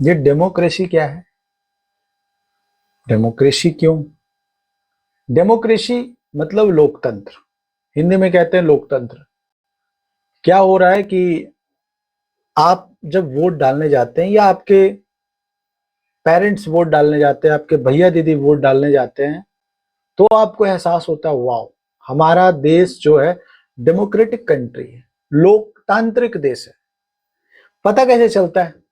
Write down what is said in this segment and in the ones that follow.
ये डेमोक्रेसी क्या है? डेमोक्रेसी क्यों? डेमोक्रेसी मतलब लोकतंत्र, हिंदी में कहते हैं लोकतंत्र। क्या हो रहा है कि आप जब वोट डालने जाते हैं या आपके पेरेंट्स वोट डालने जाते हैं, आपके भैया दीदी वोट डालने जाते हैं, तो आपको एहसास होता है वाओ, हमारा देश जो है डेमोक्रेटिक कंट्री है, लोकतांत्रिक देश है। पता कैसे चलता है?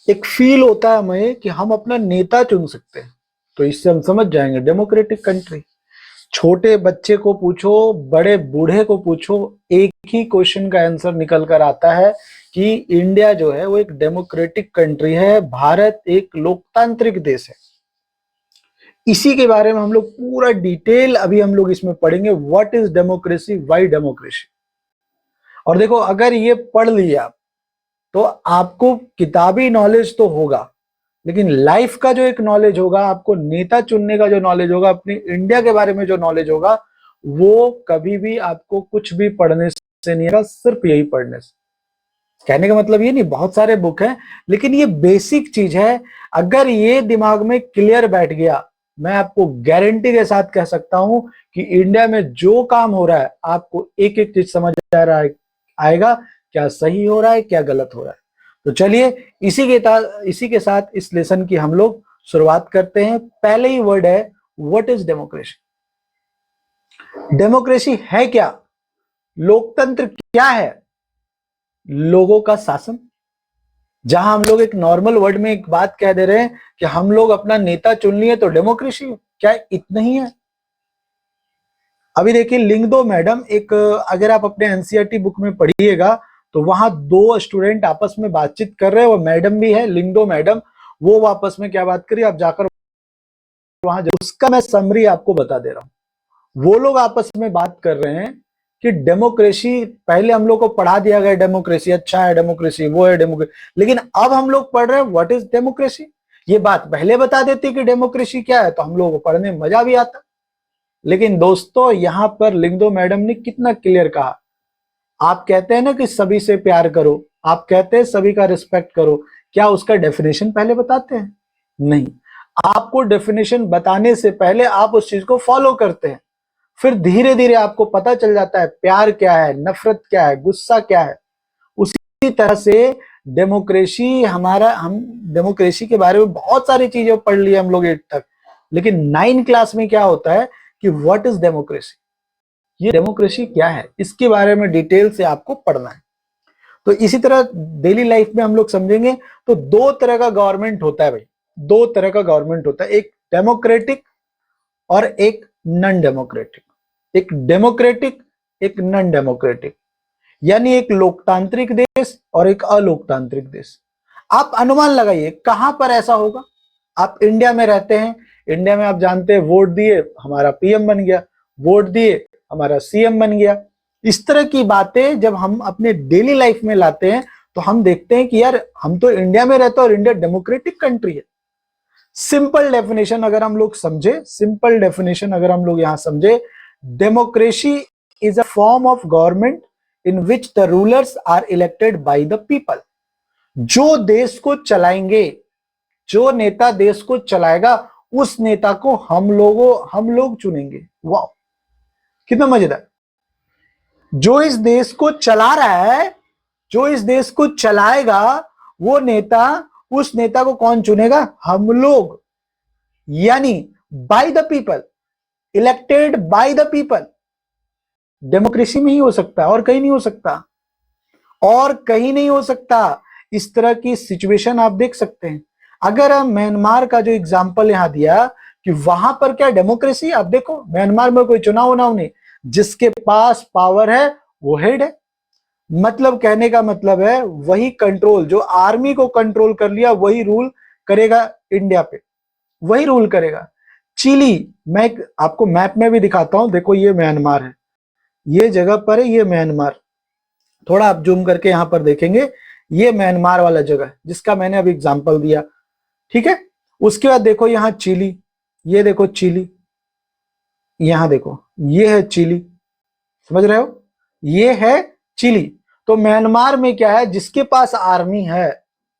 एक फील होता है हमें कि हम अपना नेता चुन सकते हैं, तो इससे हम समझ जाएंगे डेमोक्रेटिक कंट्री। छोटे बच्चे को पूछो, बड़े बूढ़े को पूछो, एक ही क्वेश्चन का आंसर निकल कर आता है कि इंडिया जो है वो एक डेमोक्रेटिक कंट्री है, भारत एक लोकतांत्रिक देश है। इसी के बारे में हम लोग पूरा डिटेल अभी हम लोग इसमें पढ़ेंगे, what is democracy, why democracy. और देखो, अगर ये पढ़ लिया तो आपको किताबी नॉलेज तो होगा, लेकिन लाइफ का जो एक नॉलेज होगा, आपको नेता चुनने का जो नॉलेज होगा, अपनी इंडिया के बारे में जो नॉलेज होगा, वो कभी भी आपको कुछ भी पढ़ने से नहीं आएगा, सिर्फ यही पढ़ने से। कहने का मतलब ये नहीं, बहुत सारे बुक हैं, लेकिन ये बेसिक चीज है। अगर ये दिमाग में क्लियर बैठ गया, मैं आपको गारंटी के साथ कह सकता हूं कि इंडिया में जो काम हो रहा है, आपको एक एक चीज समझ आ रहा है, आएगा क्या सही हो रहा है, क्या गलत हो रहा है। तो चलिए इसी के साथ इस लेसन की हम लोग शुरुआत करते हैं। पहले ही वर्ड है, व्हाट इज डेमोक्रेसी। डेमोक्रेसी है क्या? लोकतंत्र क्या है? लोगों का शासन। जहां हम लोग एक नॉर्मल वर्ड में एक बात कह दे रहे हैं कि हम लोग अपना नेता चुन लिए तो डेमोक्रेसी, क्या इतना ही है? अभी देखिए, लिंगदो मैडम, एक अगर आप अपने एनसीईआरटी बुक में पढ़िएगा तो वहां दो स्टूडेंट आपस में बातचीत कर रहे हैं, वो मैडम भी है, लिंगदो मैडम, वो आपस में क्या बात करिए, आप जाकर वहां, उसका मैं समरी आपको बता दे रहा हूं। वो लोग आपस में बात कर रहे हैं कि डेमोक्रेसी, पहले हम लोग को पढ़ा दिया गया डेमोक्रेसी अच्छा है, डेमोक्रेसी वो है डेमोक्रेसी, लेकिन अब हम लोग पढ़ रहे हैं व्हाट इज डेमोक्रेसी। ये बात पहले बता देती कि डेमोक्रेसी क्या है, तो हम लोगों को पढ़ने में मजा भी आता। लेकिन दोस्तों, यहां पर लिंगदो मैडम ने कितना क्लियर कहा। आप कहते हैं ना कि सभी से प्यार करो, आप कहते हैं सभी का रिस्पेक्ट करो, क्या उसका डेफिनेशन पहले बताते हैं? नहीं। आपको डेफिनेशन बताने से पहले आप उस चीज को फॉलो करते हैं, फिर धीरे धीरे आपको पता चल जाता है प्यार क्या है, नफरत क्या है, गुस्सा क्या है। उसी तरह से डेमोक्रेसी, हम डेमोक्रेसी के बारे में बहुत सारी चीजें पढ़ ली हम लोग 8 तक, लेकिन 9 क्लास में क्या होता है कि व्हाट इज डेमोक्रेसी, ये डेमोक्रेसी क्या है, इसके बारे में डिटेल से आपको पढ़ना है। तो इसी तरह डेली लाइफ में हम लोग समझेंगे। तो दो तरह का गवर्नमेंट होता है भाई, दो तरह का गवर्नमेंट होता है, एक डेमोक्रेटिक और एक नॉन डेमोक्रेटिक। एक डेमोक्रेटिक, एक नॉन डेमोक्रेटिक, यानी एक लोकतांत्रिक देश और एक अलोकतांत्रिक देश। आप अनुमान लगाइए कहां पर ऐसा होगा। आप इंडिया में रहते हैं, इंडिया में आप जानते हैं वोट दिए हमारा पीएम बन गया, वोट दिए हमारा सीएम बन गया। इस तरह की बातें जब हम अपने डेली लाइफ में लाते हैं तो हम देखते हैं कि यार हम तो इंडिया में रहते हैं और इंडिया डेमोक्रेटिक कंट्री है। सिंपल डेफिनेशन अगर हम लोग समझे, सिंपल डेफिनेशन अगर हम लोग यहां समझे, democracy is a form of government in which the rulers are elected by the people. जो देश को चलाएंगे, जो नेता देश को चलाएगा, उस नेता को हम लोग चुनेंगे। वाह, कितना मजेदार। जो इस देश को चला रहा है, जो इस देश को चलाएगा, वो नेता, उस नेता को कौन चुनेगा? हम लोग, यानी bye the people, elected by the people. Democracy में ही हो सकता है, और कहीं नहीं हो सकता, और कहीं नहीं हो सकता। इस तरह की सिचुएशन आप देख सकते हैं। अगर हम म्यांमार का जो एग्जांपल यहां दिया कि वहां पर क्या डेमोक्रेसी, आप देखो म्यांमार में कोई चुनाव उनाव नहीं, जिसके पास पावर है वो हेड है। मतलब कहने का मतलब है वही कंट्रोल, जो आर्मी को कंट्रोल कर लिया वही रूल करेगा इंडिया पे, वही रूल करेगा। चिली, मैं आपको मैप में भी दिखाता हूं, देखो ये म्यांमार है, ये जगह पर है, ये म्यांमार। थोड़ा आप जूम करके यहां पर देखेंगे, ये म्यांमार वाला जगह है जिसका मैंने अभी एग्जांपल दिया, ठीक है। उसके बाद देखो यहां चिली, ये देखो चिली, यहां देखो ये है चिली, समझ रहे हो, ये है चिली। तो म्यांमार में क्या है, जिसके पास आर्मी है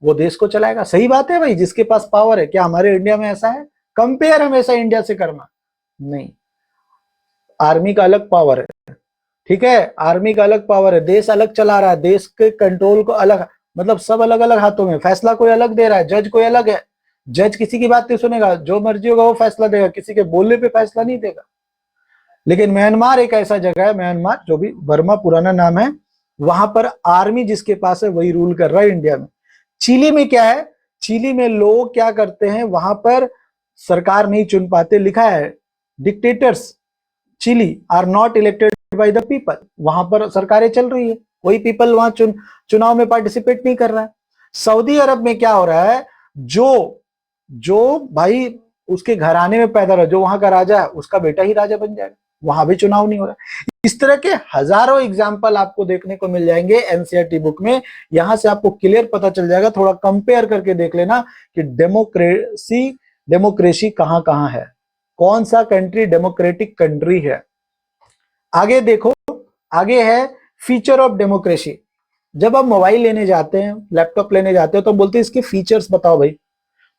वो देश को चलाएगा। सही बात है भाई, जिसके पास पावर है। क्या हमारे इंडिया में ऐसा है? कंपेयर हमेशा इंडिया से करना नहीं। आर्मी का अलग पावर है, ठीक है, आर्मी का अलग पावर है, देश अलग चला रहा है, देश के कंट्रोल को अलग, मतलब सब अलग अलग हाथों में, फैसला कोई अलग दे रहा है, जज कोई अलग है, जज किसी की बात नहीं सुनेगा, जो मर्जी होगा वो फैसला देगा, किसी के बोलने पे फैसला नहीं देगा। लेकिन म्यांमार एक ऐसा जगह है, म्यांमार जो भी बर्मा पुराना नाम है, वहां पर आर्मी जिसके पास है वही रूल कर रहा है इंडिया में। चिली में क्या है, चिली में लोग क्या करते हैं, वहां पर सरकार नहीं चुन पाते, लिखा है dictators Chile are not elected by the people. वहां पर सरकारें चल रही है, कोई पीपल वहां चुनाव में पार्टिसिपेट नहीं कर रहा है। सऊदी अरब में क्या हो रहा है, जो जो भाई उसके घराने में पैदा रहा, जो वहां का राजा है उसका बेटा ही राजा बन जाएगा, वहां भी चुनाव नहीं हो रहा। इस तरह के हजारों एग्जाम्पल आपको देखने को मिल जाएंगे एनसीईआरटी बुक में। यहां से आपको क्लियर पता चल जाएगा, थोड़ा कंपेयर करके देख लेना कि डेमोक्रेसी कहां कहां है, कौन सा कंट्री डेमोक्रेटिक कंट्री है। आगे देखो, आगे है फीचर ऑफ डेमोक्रेसी। जब आप मोबाइल लेने जाते हैं, लैपटॉप लेने जाते हो, तो बोलते हैं इसके फीचर्स बताओ भाई।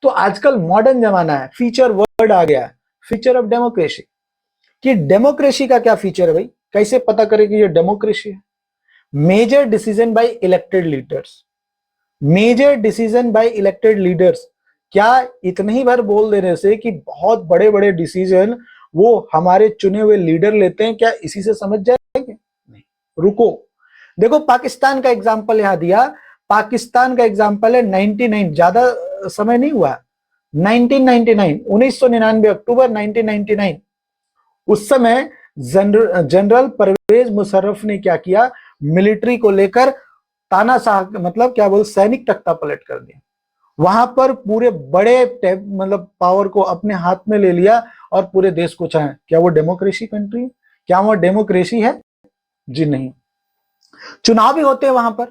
तो आजकल मॉडर्न जमाना है, फीचर वर्ड आ गया है, फीचर ऑफ डेमोक्रेसी। कि डेमोक्रेसी का क्या फीचर है भाई, कैसे पता करें कि ये डेमोक्रेसी है? Major decision by elected leaders, major decision by elected leaders. क्या इतने ही बार बोल देने से कि बहुत बड़े बड़े डिसीजन वो हमारे चुने हुए लीडर लेते हैं, क्या इसी से समझ जाएंगे? नहीं, रुको। देखो पाकिस्तान का एग्जांपल यहां दिया, पाकिस्तान का एग्जांपल है 99, ज्यादा समय नहीं हुआ, 1999 अक्टूबर 1999। उस समय जनरल परवेज मुशर्रफ ने क्या किया, मिलिट्री को लेकर तानाशाह, मतलब क्या बोल, सैनिक तख्ता पलट कर दिया। वहां पर पूरे बड़े मतलब पावर को अपने हाथ में ले लिया और पूरे देश को चाहे। क्या वो डेमोक्रेसी कंट्री है? क्या वो डेमोक्रेसी है? जी नहीं। चुनाव भी होते हैं वहां पर,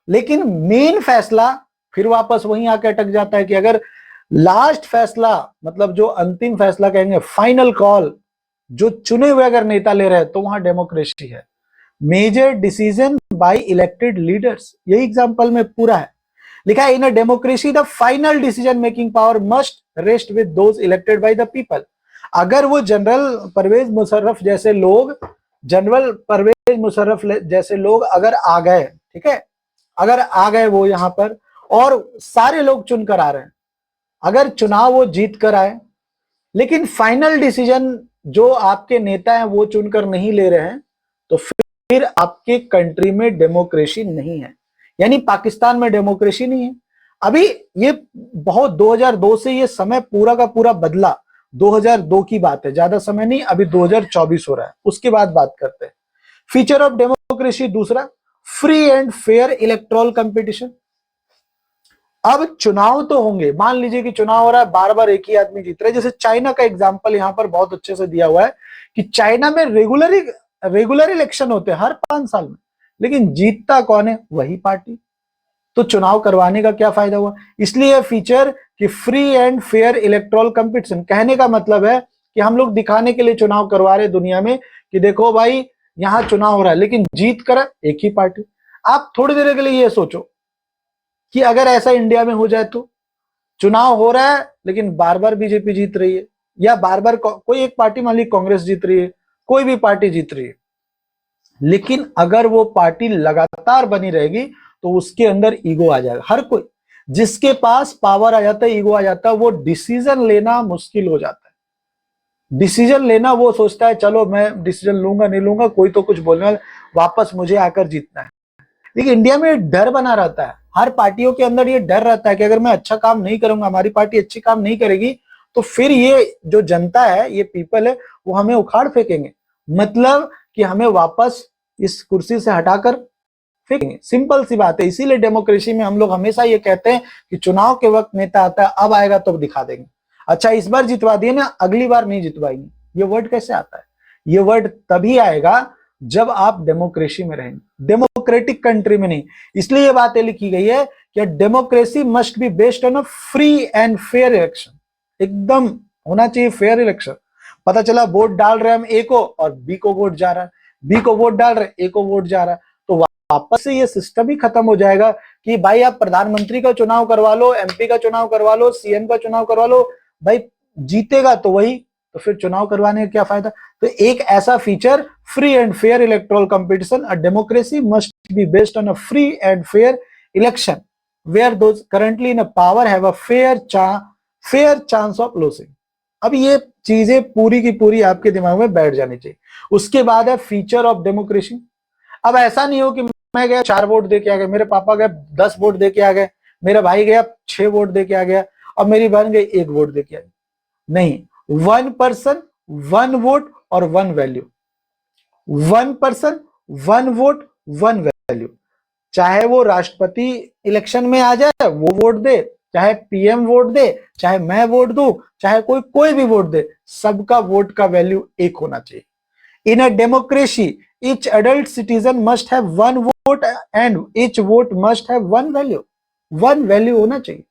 लेकिन मेन फैसला फिर वापस वहीं आके अटक जाता है कि अगर लास्ट फैसला, मतलब जो अंतिम फैसला कहेंगे, फाइनल कॉल जो चुने हुए अगर नेता ले रहे हैं, तो वहां डेमोक्रेसी है। Major decision by elected leaders, यही एग्जांपल में पूरा है, लिखा है in a democracy the final decision making power must rest with those elected by the people. अगर वो जनरल परवेज मुशर्रफ जैसे लोग, जनरल परवेज मुशर्रफ जैसे लोग अगर आ गए, ठीक है, अगर आ गए वो यहां पर और सारे लोग चुनकर आ रहे हैं, अगर चुनाव वो जीत कर आए, लेकिन फाइनल डिसीजन जो आपके नेता हैं वो चुनकर नहीं ले रहे हैं, तो फिर आपके कंट्री में डेमोक्रेसी नहीं है। यानी पाकिस्तान में डेमोक्रेसी नहीं है। अभी ये बहुत 2002 से ये समय पूरा का पूरा बदला, 2002 की बात है, ज्यादा समय नहीं, अभी 2024 हो रहा है, उसके बाद बात करते हैं। फीचर ऑफ डेमोक्रेसी दूसरा, free and fair electoral competition. अब चुनाव तो होंगे, मान लीजिए कि चुनाव हो रहा है, बार बार एक ही आदमी जीत रहा है, जैसे चाइना का एग्जांपल यहां पर बहुत अच्छे से दिया हुआ है कि चाइना में रेगुलर इलेक्शन होते हैं हर 5 साल में, लेकिन जीतता कौन है? वही पार्टी। तो चुनाव करवाने का क्या फायदा हुआ? इसलिए फीचर कि free and fair electoral competition, कहने का मतलब है कि हम लोग दिखाने के लिए चुनाव करवा रहे दुनिया में कि देखो भाई यहां चुनाव हो रहा है, लेकिन जीत कर एक ही पार्टी। आप थोड़ी देर के लिए ये सोचो कि अगर ऐसा इंडिया में हो जाए, तो चुनाव हो रहा है लेकिन बार बार बीजेपी जीत रही है, या बार बार कोई एक पार्टी, मान ली कांग्रेस जीत रही है, कोई भी पार्टी जीत रही है, लेकिन अगर वो पार्टी लगातार बनी रहेगी तो उसके अंदर ईगो आ जाएगा। हर कोई जिसके पास पावर आ जाता है, ईगो आ जाता है, वो डिसीजन लेना मुश्किल हो जाता है। डिसीजन लेना वो सोचता है चलो मैं डिसीजन लूंगा नहीं लूंगा, कोई तो कुछ बोलने वाला, वापस मुझे आकर जीतना है। लेकिन इंडिया में डर बना रहता है, हर पार्टियों के अंदर ये डर रहता है कि अगर मैं अच्छा काम नहीं करूंगा, हमारी पार्टी अच्छी काम नहीं करेगी, तो फिर ये जो जनता है, ये पीपल है, वो हमें उखाड़ फेंकेंगे, मतलब कि हमें वापस इस कुर्सी से हटाकर फेंकेंगे। सिंपल सी बात है। इसीलिए डेमोक्रेसी में हम लोग हमेशा ये कहते हैं कि चुनाव के वक्त नेता आता है, अब आएगा तो दिखा देंगे, अच्छा इस बार जितवा दिए ना, अगली बार नहीं जितवाएंगे। ये वर्ड कैसे आता है? ये वर्ड तभी आएगा जब आप डेमोक्रेसी में रहेंगे, डेमोक्रेटिक कंट्री में नहीं। इसलिए ये बातें लिखी गई है कि democracy must be based on a free and fair election, एकदम होना चाहिए फेयर इलेक्शन। पता चला वोट डाल रहे हम ए को और बी को वोट जा रहा है, बी को वोट डाल रहे ए को वोट जा रहा है, तो वापस से ये सिस्टम ही खत्म हो जाएगा कि भाई आप प्रधानमंत्री का चुनाव करवा लो, एमपी का चुनाव करवा लो, सीएम का चुनाव करवा लो, भाई जीतेगा तो वही, तो फिर चुनाव करवाने का क्या फायदा। तो एक ऐसा feature, free and fair electoral competition, a democracy must be based on a free and fair election where those currently in power have a fair chance of losing. अब ये चीजें पूरी की पूरी आपके दिमाग में बैठ जानी चाहिए। उसके बाद है फीचर ऑफ डेमोक्रेसी। अब ऐसा नहीं हो कि मैं गया 4 वोट दे के आ गया, मेरे पापा गए 10 वोट दे के आ गए, मेरा भाई गया 6 वोट दे के आ गया, और मेरी बहन गई 1 वोट दे के आ गई। नहीं, 1 पर्सन 1 वोट और 1 वैल्यू। 1 person 1 vote 1 value. चाहे वो राष्ट्रपति इलेक्शन में आ जाए वो वोट दे, चाहे पीएम वोट दे, चाहे मैं वोट दूं, चाहे कोई भी वोट दे, सबका वोट का वैल्यू एक होना चाहिए। In a democracy, each adult citizen must have 1 vote and each vote must have 1 value. 1 value होना चाहिए।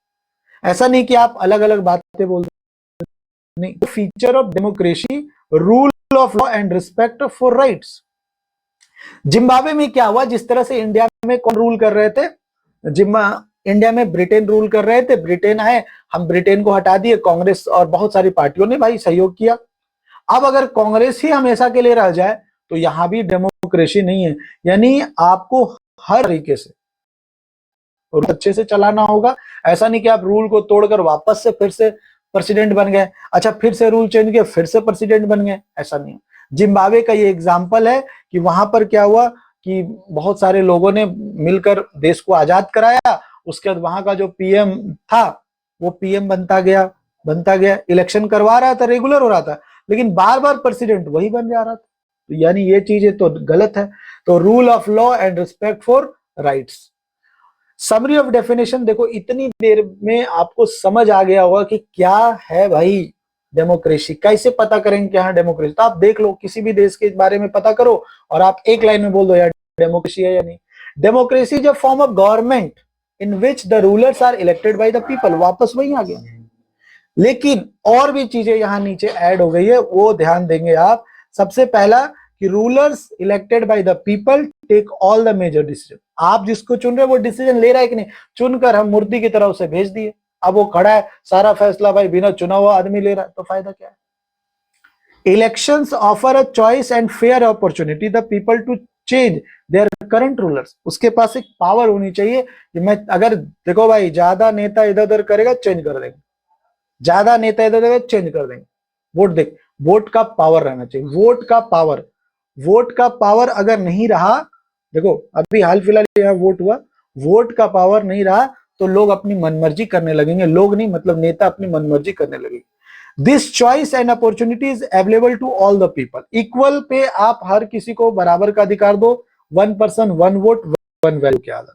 ऐसा नहीं कि आप अलग अलग बातें बोल नहीं। Feature of democracy, rule of law and respect for rights. Zimbabwe में क्या हुआ, जिस तरह से इंडिया में कौन रूल कर रहे थे, इंडिया में ब्रिटेन रूल कर रहे थे, ब्रिटेन आए, हम ब्रिटेन को हटा दिए, कांग्रेस और बहुत सारी पार्टियों ने भाई सहयोग किया। अब अगर कांग्रेस ही हमेशा के लिए रह जाए तो यहां भी डेमोक्रेसी नहीं है। यानी आपको हर तरीके से और अच्छे से चलाना होगा। ऐसा नहीं कि आप रूल को तोड़कर वापस से फिर से प्रेसिडेंट बन गए, अच्छा फिर से रूल चेंज किया फिर से प्रेसिडेंट बन गए, ऐसा नहीं। जिम्बाब्वे का ये एग्जाम्पल है कि वहां पर क्या हुआ कि बहुत सारे लोगों ने मिलकर देश को आजाद कराया। उसके बाद वहां का जो पीएम था वो पीएम बनता गया, इलेक्शन करवा रहा था, रेगुलर हो रहा था, लेकिन बार बार प्रेसिडेंट वही बन जा रहा था। तो यानी ये चीजें तो गलत है। तो rule of law and respect for rights. Summary of definition, देखो इतनी देर में आपको समझ आ गया होगा कि क्या है भाई डेमोक्रेसी। कैसे पता करेंगे क्या है डेमोक्रेसी, तो आप देख लो, किसी भी देश के बारे में पता करो और आप एक लाइन में बोल दो यार डेमोक्रेसी है या नहीं। Democracy is a form of government in which the rulers are elected by the people. वापस वही आ गया, लेकिन और भी चीजें यहां नीचे ऐड हो गई है, वो ध्यान देंगे आप। सबसे पहला कि rulers elected by the people take all the major decision. आप जिसको चुन रहे हो वो डिसीजन ले रहा है कि नहीं, चुनकर हम मूर्ति की तरह उसे भेज दिए, अब वो खड़ा है, सारा फैसला भाई बिना चुना हुआ आदमी ले रहा है, तो फायदा क्या है। Elections offer a choice and fair opportunity the people to change their current rulers. उसके पास एक पावर होनी चाहिए कि मैं, अगर देखो भाई ज्यादा नेता इधर उधर करेगा चेंज कर देंगे, ज्यादा नेता इधर चेंज कर देंगे। वोट देख, वोट का पावर रहना चाहिए, वोट का पावर अगर नहीं रहा, देखो अभी हाल फिलहाल यहाँ वोट हुआ, वोट का पावर नहीं रहा तो लोग अपनी मनमर्जी करने लगेंगे, लोग नहीं मतलब नेता अपनी मनमर्जी करने लगेंगे। This choice and opportunity is available to all the people. Equal पे आप हर किसी को बराबर का अधिकार दो, 1 पर्सन 1 वोट 1 वैल्यू के आधार।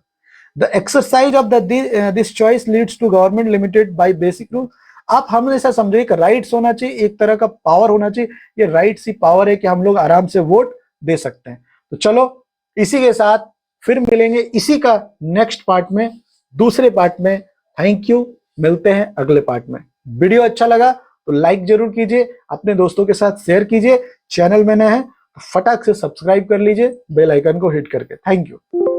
The exercise of this choice leads to government limited by basic rule. आप हमेशा समझिए कि राइट्स होना चाहिए, एक तरह का पावर होना चाहिए। ये राइट्स ही पावर है कि हम लोग आराम से वोट दे सकते हैं। तो चलो इसी के साथ फिर मिलेंगे इसी का नेक्स्ट पार्ट में, दूसरे पार्ट में। थैंक यू, मिलते हैं अगले पार्ट में। वीडियो अच्छा लगा तो लाइक जरूर कीजिए, अपने दोस्तों के साथ शेयर कीजिए, चैनल में नए हैं तो फटाक से सब्सक्राइब कर लीजिए बेल आइकन को हिट करके। Thank you.